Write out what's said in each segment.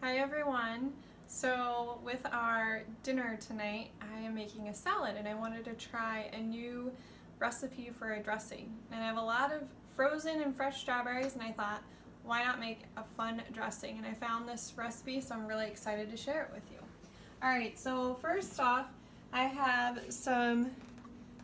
Hi everyone. So with our dinner tonight, I am making a salad and I wanted to try a new recipe for a dressing. And I have a lot of frozen and fresh strawberries and I thought, why not make a fun dressing? And I found this recipe, so I'm really excited to share it with you. Alright, so first off, I have some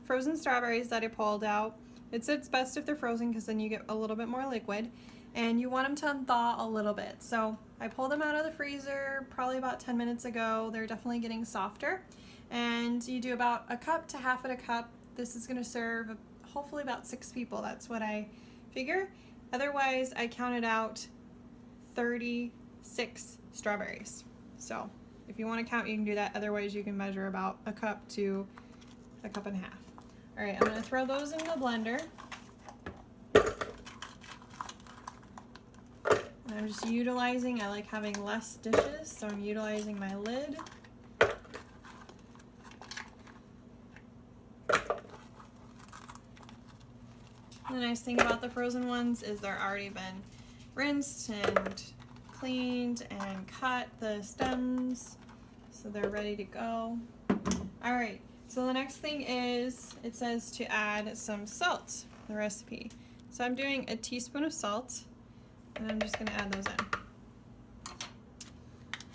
frozen strawberries that I pulled out. It's best if they're frozen because then you get a little bit more liquid. And you want them to thaw a little bit. So I pulled them out of the freezer probably about 10 minutes ago. They're definitely getting softer. And you do about a cup to half of a cup. This is gonna serve hopefully about 6 people. That's what I figure. Otherwise, I counted out 36 strawberries. So if you wanna count, you can do that. Otherwise, you can measure about a cup to a cup and a half. All right, I'm gonna throw those in the blender. I'm just utilizing, I like having less dishes, so I'm utilizing my lid. The nice thing about the frozen ones is they're already been rinsed and cleaned and cut the stems, so they're ready to go. All right, so the next thing is, it says to add some salt, the recipe. So I'm doing a teaspoon of salt. And I'm just going to add those in.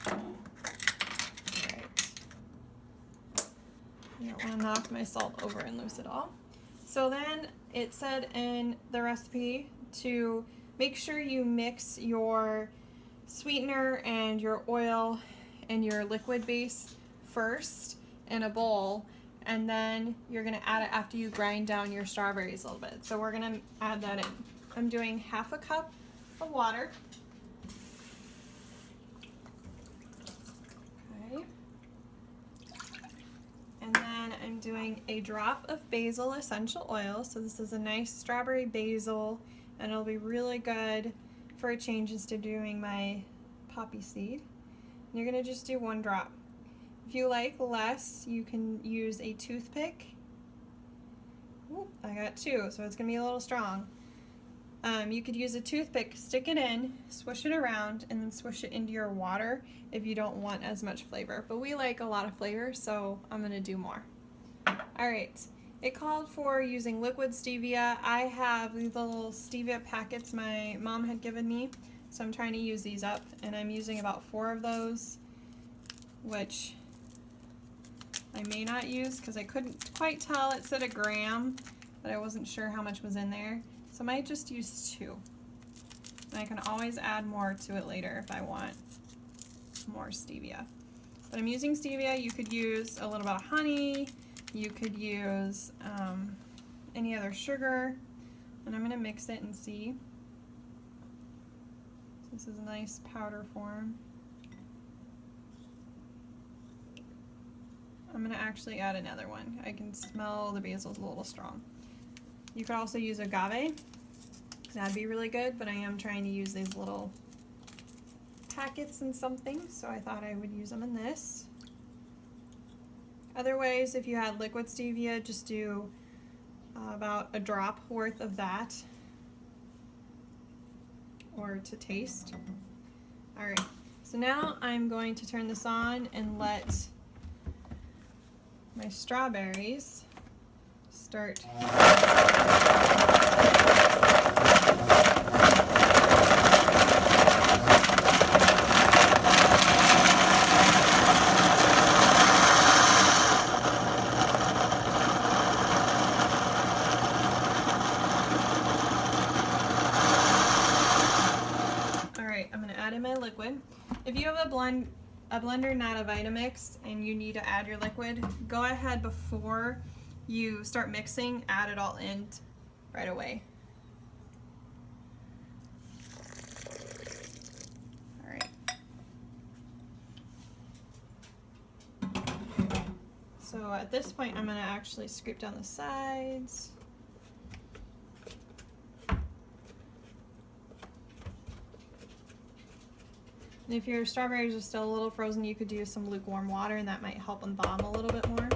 Alright. I don't want to knock my salt over and lose it all. So then it said in the recipe to make sure you mix your sweetener and your oil and your liquid base first in a bowl, and then you're going to add it after you grind down your strawberries a little bit. So we're going to add that in. I'm doing half a cup of water. Okay. And then I'm doing a drop of basil essential oil. So this is a nice strawberry basil, and it'll be really good for a change instead of doing my poppy seed. And you're gonna just do 1 drop. If you like less, you can use a toothpick. Ooh, I got 2, so it's gonna be a little strong. You could use a toothpick, stick it in, swish it around, and then swish it into your water if you don't want as much flavor. But we like a lot of flavor, so I'm going to do more. Alright, it called for using liquid stevia. I have these little stevia packets my mom had given me, so I'm trying to use these up, and I'm using about 4 of those, which I may not use because I couldn't quite tell. It said a gram, but I wasn't sure how much was in there. So I might just use 2. And I can always add more to it later if I want more stevia. But I'm using stevia. You could use a little bit of honey. You could use any other sugar. And I'm going to mix it and see. This is a nice powder form. I'm going to actually add another one. I can smell the basil's a little strong. You could also use agave. That'd be really good, but I am trying to use these little packets in something, so I thought I would use them in this. Otherwise, if you had liquid stevia, just do about a drop worth of that, or to taste. Alright, so now I'm going to turn this on and let my strawberries start. Alright, I'm going to add in my liquid. If you have a blender, not a Vitamix, and you need to add your liquid, go ahead before you start mixing, add it all in right away. Alright. So at this point, I'm going to actually scrape down the sides. And if your strawberries are still a little frozen, you could do some lukewarm water, and that might help them thaw them a little bit more.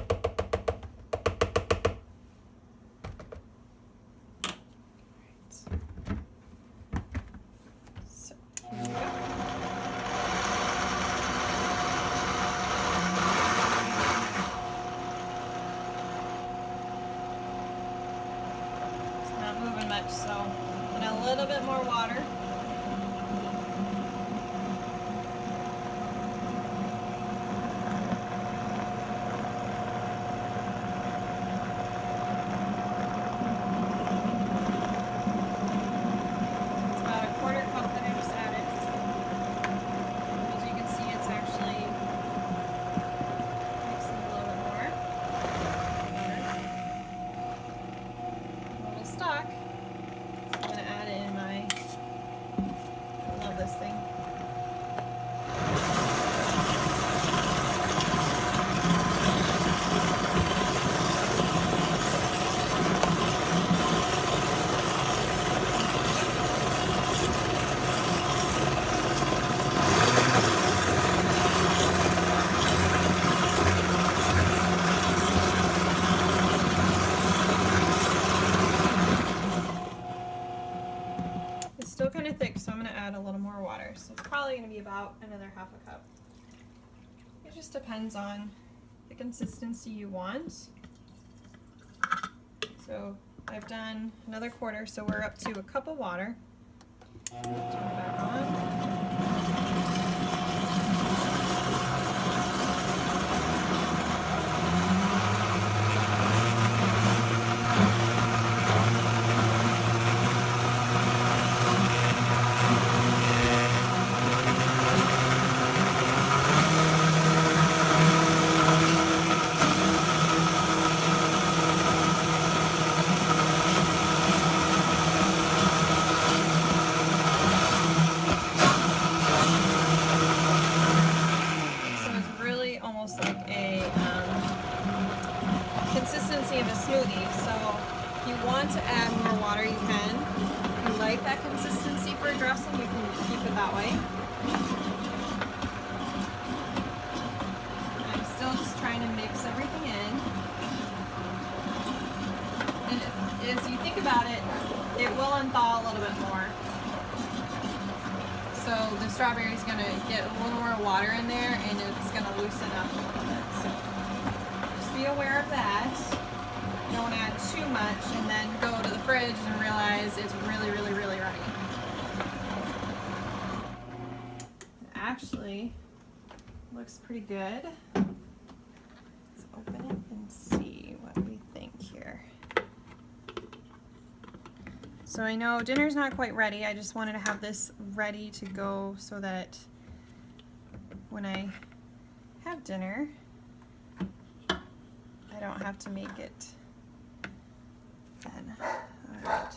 So, here we go. little bit more water. It's about a 1/4 cup that I just added. As you can see, it's actually mixing a little bit more. A little stock. I'm going to add it in my, I love this thing. It's still kind of thick, so I'm going to add a little more water. So it's probably going to be about another 1/2 cup. It just depends on the consistency you want. So I've done another 1/4, so we're up to a cup of water. Turn it back on. Consistency of a smoothie, so if you want to add more water you can. If you like that consistency for a dressing, you can keep it that way. I'm still just trying to mix everything in, and as you think about it, it will unthaw a little bit more, so the strawberry is going to get a little more water in there and it's going to loosen up a little bit. So be aware of that. Don't add too much and then go to the fridge and realize it's really, really, really ready. It actually looks pretty good. Let's open it and see what we think here. So I know dinner's not quite ready. I just wanted to have this ready to go so that when I have dinner, I don't have to make it then. Alright,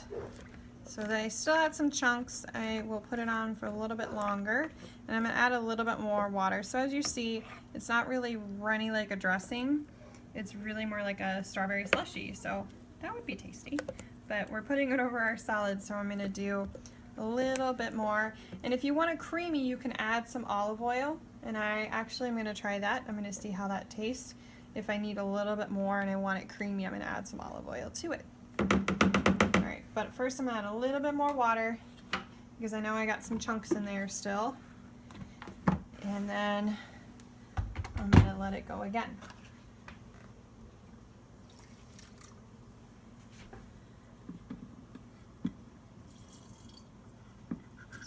so I still had some chunks. I will put it on for a little bit longer, and I'm going to add a little bit more water. So as you see, it's not really runny like a dressing. It's really more like a strawberry slushy, so that would be tasty. But we're putting it over our salad, so I'm going to do a little bit more. And if you want it creamy, you can add some olive oil, and I actually am going to try that. I'm going to see how that tastes. If I need a little bit more and I want it creamy, I'm going to add some olive oil to it. Alright, but first I'm going to add a little bit more water because I know I got some chunks in there still. And then I'm going to let it go again.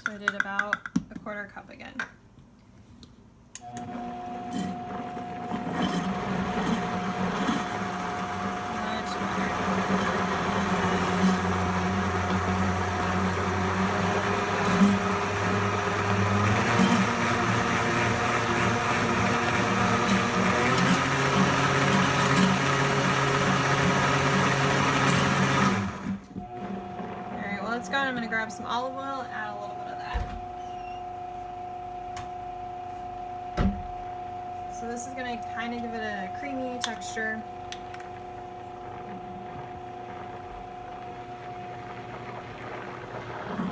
So I did about a 1/4 cup again. I'm going to grab some olive oil and add a little bit of that. So this is going to kind of give it a creamy texture.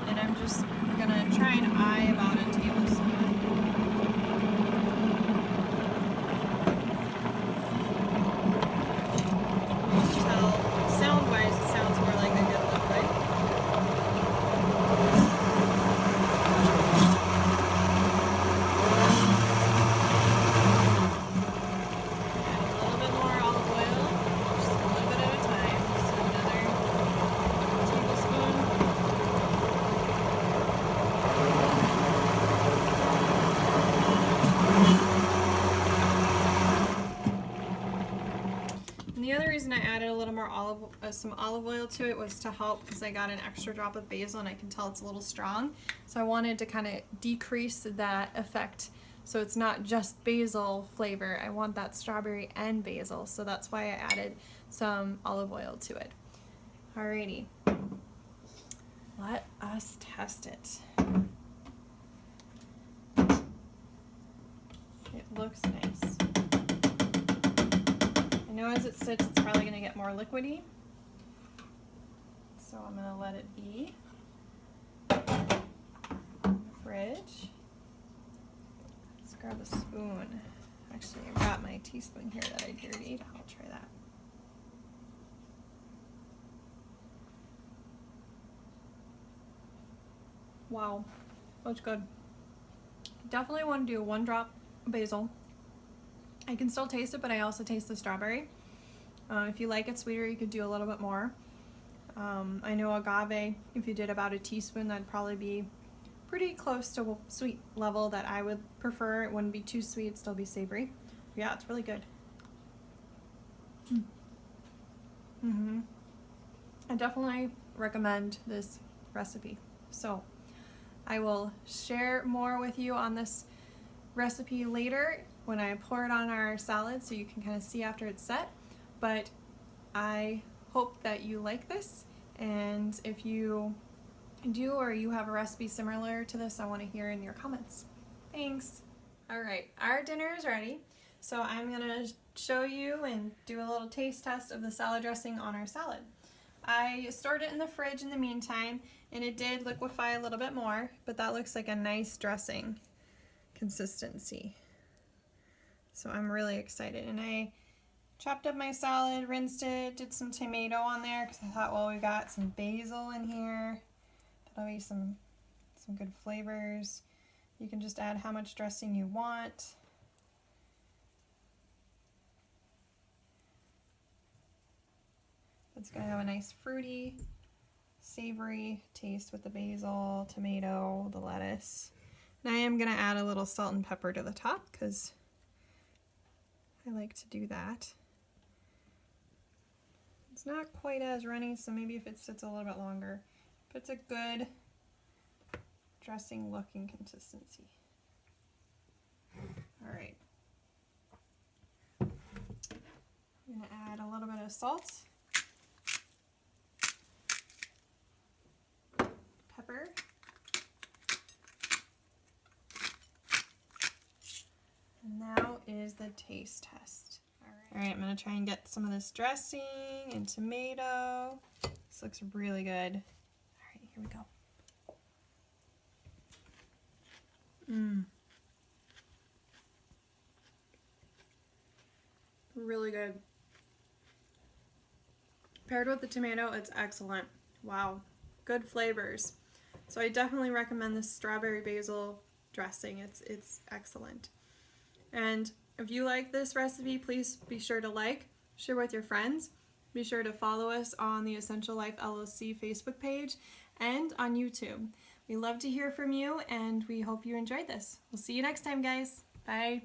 And I'm just going to try and eye about a tablespoon. You can tell sound-wise it sounds more like a good liquid. I added a little more some olive oil to it was to help, because I got an extra drop of basil and I can tell it's a little strong. So I wanted to kind of decrease that effect, so it's not just basil flavor. I want that strawberry and basil, so that's why I added some olive oil to it. Alrighty, let us test it. It looks nice. I know as it sits, it's probably going to get more liquidy, so I'm going to let it be in the fridge. Let's grab a spoon. Actually, I've got my teaspoon here that I dirtied. I'll try that. Wow, that's good. Definitely want to do 1 drop of basil. I can still taste it, but I also taste the strawberry. If you like it sweeter, you could do a little bit more. I know agave, if you did about a teaspoon, that'd probably be pretty close to a sweet level that I would prefer. It wouldn't be too sweet, it'd still be savory. Yeah, it's really good. I definitely recommend this recipe. So I will share more with you on this recipe later when I pour it on our salad, so you can kind of see after it's set. But I hope that you like this, and if you do or you have a recipe similar to this, I want to hear in your comments. Thanks. Alright, our dinner is ready, so I'm going to show you and do a little taste test of the salad dressing on our salad. I stored it in the fridge in the meantime, and it did liquefy a little bit more, but that looks like a nice dressing consistency. So I'm really excited, and I chopped up my salad, rinsed it, did some tomato on there because I thought, well, we got some basil in here. That'll be some good flavors. You can just add how much dressing you want. It's gonna have a nice fruity, savory taste with the basil, tomato, the lettuce. And I am gonna add a little salt and pepper to the top because I like to do that. It's not quite as runny, so maybe if it sits a little bit longer, but it's a good dressing looking consistency. All right. I'm gonna add a little bit of salt, pepper, and now is the taste test. All right, I'm gonna try and get some of this dressing and tomato. This looks really good. All right, here we go. Really good. Paired with the tomato, it's excellent. Wow, good flavors. So I definitely recommend this strawberry basil dressing. It's excellent. And if you like this recipe, please be sure to like, share with your friends. Be sure to follow us on the Essential Life LLC Facebook page and on YouTube. We love to hear from you, and we hope you enjoyed this. We'll see you next time, guys. Bye.